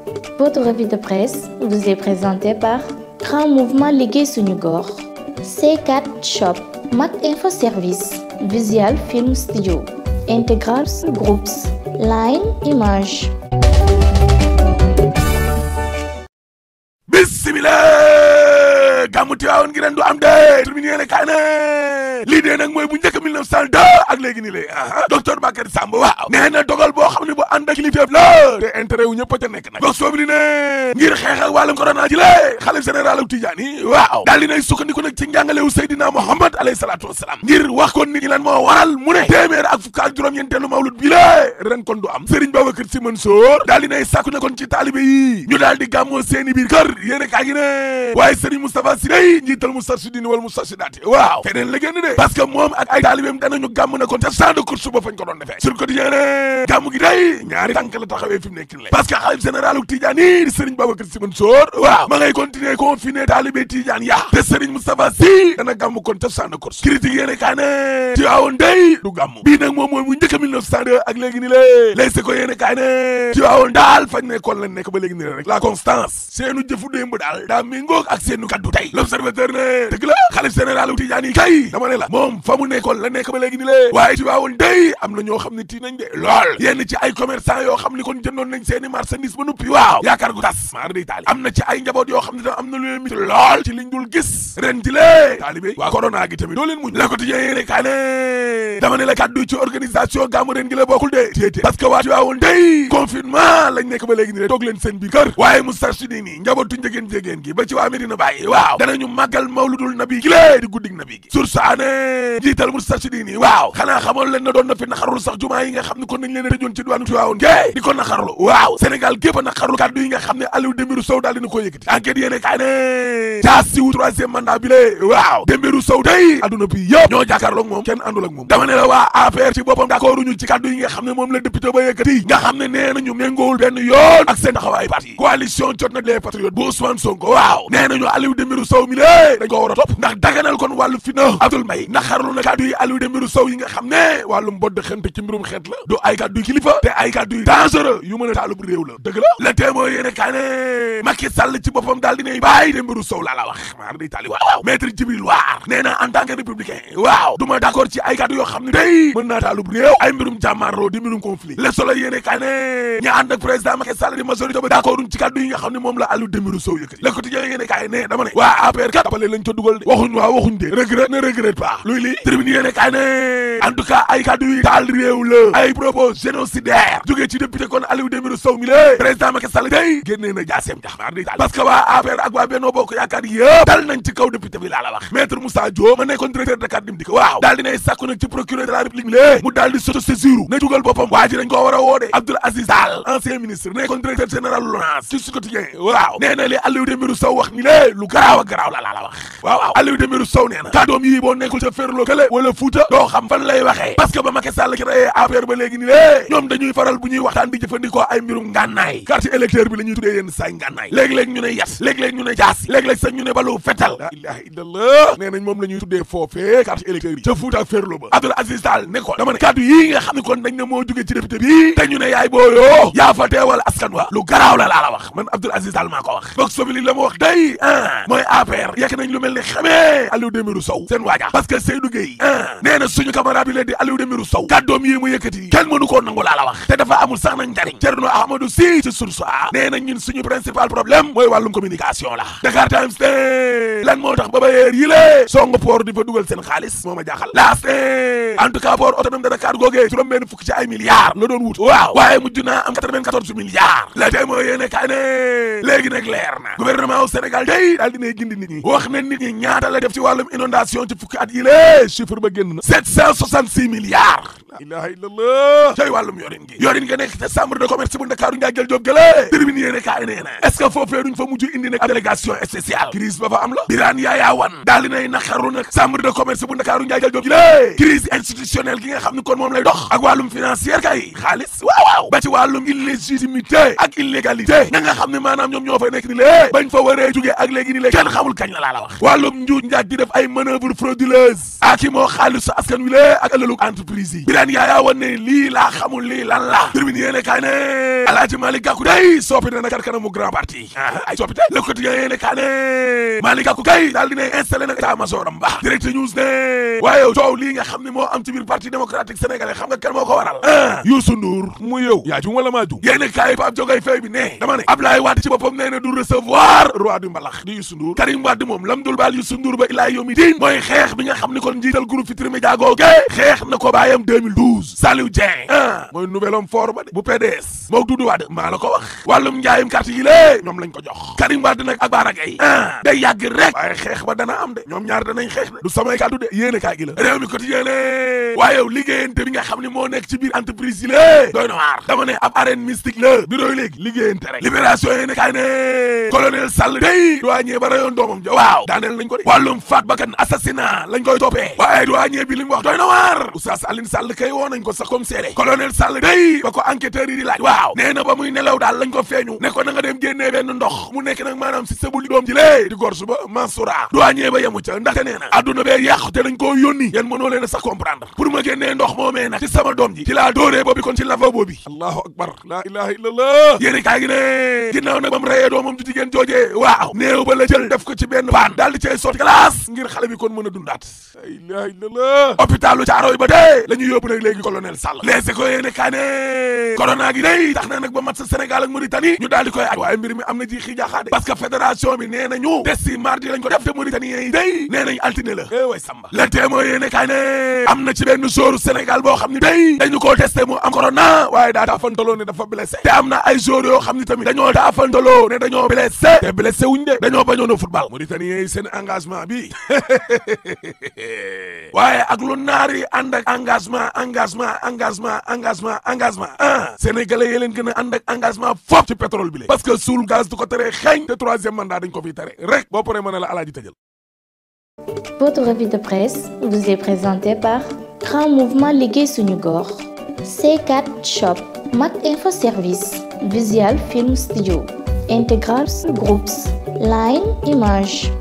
Votre revue de presse vous est présentée par Grand Mouvement Liggéey Suñu Gox, C4 Shop, Mak Info Service, Visual Film Studio, Integral Groups, Line Image. Bismillah gàmmu Tiwaawan gi ren du am de terminé yéene kaay ne lii dee nag mooy bu njëkk 1902 ak léegi nii lée docteur Bakary Samb waaw nee na dogal boo xam ne bu ànd ak kilifteef la te intérêt wu ñëpp a ca nekk nag boog soobi li ne ngir xeex ak wàllum corona ji lée xalif général ak Tijaan yi waaw daal di nay sukkandiku nag ci njàngalewu Seydina Muhammad alayhi salaatu wasalaam ngir wax kon nit ñi lan moo waral mu ne téeméer ak fukk ak juróom-ñeenteelu mawlud bi lée ren kon du am Serigne Babacar Sy Mansour daal di nay sàkku ne kon ci taalibe yi ñu daal di gàmmoo seeni biir kër yéene kaa gi ne waaye Serigne Moustapha Sy day njiital Moustarchidine wal Moustarchidaty waaw feneen la génn de parce que moom ak ay taalibeem danañu gàmm na kon ca champ de course ba fañ ko doon defee sur le quotidien ne gàmm gi day ñaari tànk la taxawee fi mu nekk nii parce que xalif général Tidiane yi di Serigne Babacar Sy Mansour waaw ma ngay continuer confiné taalibe Tidiane ya te Serigne Moustapha Sy dana gàmm kon ca champ de course critique yéene kaa ne Tiwaawan day du gàmm bii nag moom mooy bu njëkk 1902 ak léegi ni lay se ko yéene kaa ne Tiwaawan daal fañ nekkoon lañ nekk ba léegi ni rek la constance seenu jëfu démb daal daa méngoog ak seenu kaddu tey l'observateur ne dëgg la xalif général Tidiane yi kay dama ne la moom fa mu nekkoon la nekk ba léegi ni lée waaye Tiwaawan day am na ñoo xam ne tii nañ de lool yenn ci ay commerçant yoo xam ni kon jëndoon nañ seeni marchandise ba nuppi waaw yaakaar gu tas maar day taali am na ci ay njaboot yoo xam ne tam am na lu leen mit lool ci liñ dul gis ren ci lée taalibe waa corona gi tamit doo leen muñ la quotidien yéene kaa ne dama ne la kàddu ci organisation gàmmu ren gi la bokkul de téete parce que waa Tiwaawan day confinement lañ nekk ba léegi ni lée toog leen seen biir kër waaye Moustarchidine yi njabootu njegéen gi ba ci waa Medina Baye waaw danañu màggal mawludul nabi gi lée di guddig nabi gi source ané jiital Moustarchidine yi waaw xanaa xamoon leen na doon na fi naxarlu sax jumaa yi nga xam ne kon nañ leen a tëjoon ci diwaanu Tiwaawan gay di ko naxarlu waaw Sénégal gépp a naxarlu kàddu yi nga xam ne Aliou Dembourou Sow daal dina ko yëkkati enquête yéene kaay ne jaasiwu troisième mandat bi lée waaw Dembourou Sow day adduna bi yëpp ñoo jàkkaarloog moom kenn àndul ak moom dama ne la waa APR ci boppam d'accord ñu ci kàddu yi nga xam ne moom la député ba yëkkati nga xam ne nee nañu méngoowul benn yoon ak seen taxawaay parti coalition jot na les patriotes bu Ousmane Sonko waaw nee nañu Aliou Dembourou Sow mi lée dañ ko war a topp ndax daganal kon wàllu fitna Abdoul Mbaye naxarlu na kàddu yi Aliou Dembourou Sow yi nga xam ne wàllum bodd xente ci mbirum xeet la du ay kàddu yu kilifa te ay kàddu yu dangereux yu mën a taalub réew la dëgg la le témoin yéene kaa ne Macky Sall ci boppam daal dinay bàyyi Dembourou Sow laa la wax maar day taali waaw maître Djibril War nee na en tant que républicain waaw du ma d'accord ci ay kàddu yoo xam ne day mën naa taalub réew ay mbirum jàmmaarloo di mbirum conflit le Soleil yéene kaa ne ña ànd ak président Macky Sall di majorité ba d'accord ci kàddu yi nga xam ne moom la Aliou Dembourou Sow yëkkati le quotidien yéene kaa ne dama ne waa APR kat tapale lañ ca dugal de waxuñ waaw waxuñ de regret ne regrette pas luy lii tribune yéene kaa ne en tout cas ay kàddu yi taal réew la ay propos génocidaire jógee ci député kon Aliou Dembourou Sow mi lée président Macky Sall day génnee na jaaseem jaxmaar day taal parce que waa APR ak waa Benno Bokk Yaakaar yëpp dal nañ ci kaw député bi laa la wax maître Moussa Diop ma nekkoon directeur Dakar Dem Dikk waaw daal dinay sàkku nag ci procureur de la République mi lée mu daal di s'autosaisir na jugal boppam waa ji dañ koo war a woo de Abdoul Aziz Tall ancien ministre nekkoon directeur général LONASE ci Sud Quotidien waaw nee na li Aliou Dembourou Sow wax ni lée lu garaaw a garaaw la la wax waaw Aliou Dembourou Sow nee na kàddoom yi boo nekkul ca Ferlo Kale wala Fouta doo xam fan lay waxee parce que ba Macky Sall créé APR ba léegi ni lée ñoom dañuy faral bu ñuy waxtaan di jëfandikoo ay mbirum ngànnaay carte électeur bi la ñuy tuddee yenn saay ngànnaay léeg-léeg ñu ne yas léeg-léeg ñu ne jaas léeg-léeg sax ñu ne balu fetal la ilaha illallah nee nañ moom la ñuy tuddee foofee carte électeur yi ca Fouta ak Ferlo ba Abdoul Aziz Tall ne ko dama ne kàddu yi nga xam ne kon dañ ne moo jógee ci député bi te ñu ne yaay booyoo yaa fa teewal askan wa lu garaaw la laa la wax man Abdoul Aziz Tall maa ko wax boog sobili la ma wax day mooy APR yekk nañ lu mel ne xamee Aliou Dembourou Sow seen waaja parce que Seydou Gueye nee na suñu camarade bi leen di Aliou Dembourou Sow kàddoom yi mu yëkkati kenn mënu koo nangu laa la wax te dafa amul sax nañ njariñ Thierno Ahmadou Sy ci source a nee na ñun suñu principal problème mooy wàllum communication la Dakar Times te lan moo tax ba bayeer yi lée song port di fa dugal seen xaalis moo ma jaaxal laas en tout cas port autonome de Dakar googee juróom benn fukk ci ay milliards la doon wut waaw waaye mujj naa am 94 milliards la tey moo yéene kaay ne léegi nag leer na gouvernement au Sénégal day daal dinay gindi nit ñi wax ne nit ñi ñaata la def ci wàllum inondation ci fukki at yi lée chiffre ba génn na 766 milliards la ilaha illallah cay wàllum yorin nga nekk te chambre de commerce bu Ndakaaru Njaajël Joob gële tribune yéene kaay nee na est-ce que foofee duñ fa mujj indi nag délégation spéciale crise ba fa am la Birane Yaya Wane daal dinay naqaru nag chambre de commerce bu Ndakaaru Njaajël Joob gële crise institutionnelle gi nga xam ne kon moom lay dox ak wàllum financière kay xaalis waaw ba ci wàllum illégitimité ak illégalité nga xam ne maanaam ñoom ñoo fay nekk ni lée bañ fa waree jugee ak léegi ni lée kenn xamul kañ la laa la wax wàllum njuuj njaaj di def ay manœuvre frauduleuse ak i moo xaalisu askan wi lée ak ëllëgu entreprise yi naan Yaya Wane lii laa xamul lii lan la Tribune yéene kaay ne Alaaji Malick Gakou day soppi na kar kanamu grand parti ay soppite Le Quotidien yéene kaay ne Malick Gakou kay daal dina installé na état-major am ba Direct News ne waaye coow lii nga xam ne moo am ci biir parti démocratique sénégalais xam nga kan moo ko waral Youssou Ndour mu yow yaa jum wala maa jum yéene kaay Pape Diogaye Faye bi ne dama ne Abdoulaye Wade ci boppam nee na du recevoir roi du mbalax di Youssou Ndour Karim Wade moom lam dul baal Youssou Ndour ba ilaa yomi diin mooy xeex bi nga xam ni kon njiital groupe Futurs Médias googe xeex na ko baayam 2012 Saliou Dieng mooy nouvel homme fort ba de bu PDS mook Doudou Wade maa la ko wax wàllum njaayum carte yi lée ñoom lañ ko jox Karim Wade nag ak Bara Gaye day yàgg rek waaye xeex ba dana am de ñoom ñaar danañ xeex de du samay kàddu de yéene kaay gi la réew mi quotidien ne waaye yow liggéeyante bi nga xam ne moo nekk ci biir entreprise yi lée doy na waar dama ne ab arène mystique la bureau yi léegi liggéeyante rek libération yéene kaay ne colonel Sall day douanier ba rayoon doomam ja waaw daaneel nañ ko de wàllum faat bakkan assassinat lañ koy toppee waaye douanier bi li mu wax doy na waar Oustaz Alioune Sall kay woo nañ ko sax comme seede colonel Sall day ba ko enquêteurs yi di laaj waaw nee na ba muy nelaw daal lañ ko feeñu ne ko na nga dem génnee benn ndox mu nekk nag maanaam si sabuli doom ji lée di gorsu ba Mansoura douanier ba yemu ca ndaxte nee na adduna bee yàqu te dañ koo yónni yéen mënoo leen a sax comprendre pour ma génnee ndox moomee nag ci sama doom ji ci laa dóoree boobi kon ci lavabo bi allahu akbar la ilaha illallah yéeni kaay gi ne ginnaaw nag bam rayee doomam ju jigéen joojee waaw néew ba la jël def ko ci benn paan daal di cay sotti glace ngir xale bi kon mën a dundaat la ilaha illallah hôpitalu Caaroy ba dee la ñu yóbbu nag léegi colonel Sall leese ko yéene kaay ne corona gi day tax na nag ba mat sa Sénégal ak Mauritanie ñu daal di koy aj waaye mbir mi am na ji xii jaaxaade parce que fédération bi nee nañu des si mardi lañ ko def te Mauritaniens yi day nee nañ altine la way samba le témoin yéene kaay ne am na ci benn joueur Sénégal boo xam ne day dañu koo testé mu am corona waaye daa taafantaloo ne dafa blessé te am na ay joueurs yoo xam ne tamit dañoo taafantaloo ne dañoo blessé te blessé wuñ de dañoo bañoon a football Mauritaniens yi seen engagement bi waaye ak lu naar yi ànd ak engagement sénégalais yi leen gën a ànd ak engagement foofu ci pétrole bi la parce que suul gaz du ko tere xeeñ te troisième mandat dañ ko fiy tere rek boo paree mën a la alaaji tëjal. Votre revue de presse vous est présentée par Grand Mouvement Liggéey Suñu Gox, C4 Shop, Mak Info Service, Visual Film Studio, Integral Groups, Line Image.